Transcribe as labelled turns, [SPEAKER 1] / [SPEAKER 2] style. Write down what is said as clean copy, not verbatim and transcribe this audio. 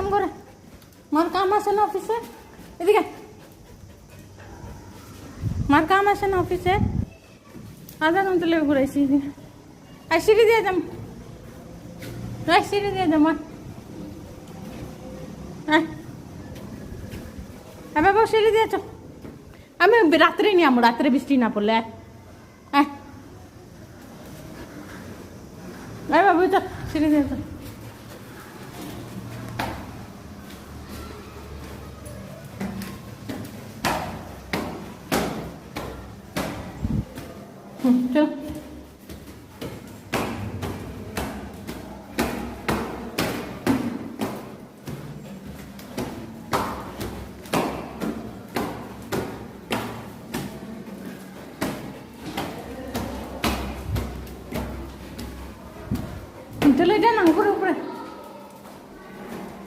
[SPEAKER 1] করে মার কাম আছে না অফিসে এদিকে মার কাম আছে না অফিসে আধা ঘন্টা লেগে ঘুরাইছি আর সিঁড়ি দিয়ে যাম সিঁড়ি দিয়ে যাম হ্যাঁ বাবা সিঁড়ি দিয়েছ আমি রাত্রে নিয়ে আমো রাত্রে বৃষ্টি না পড়লে হ্যাঁ বাবু চল সিঁড়ি দিয়েছ চল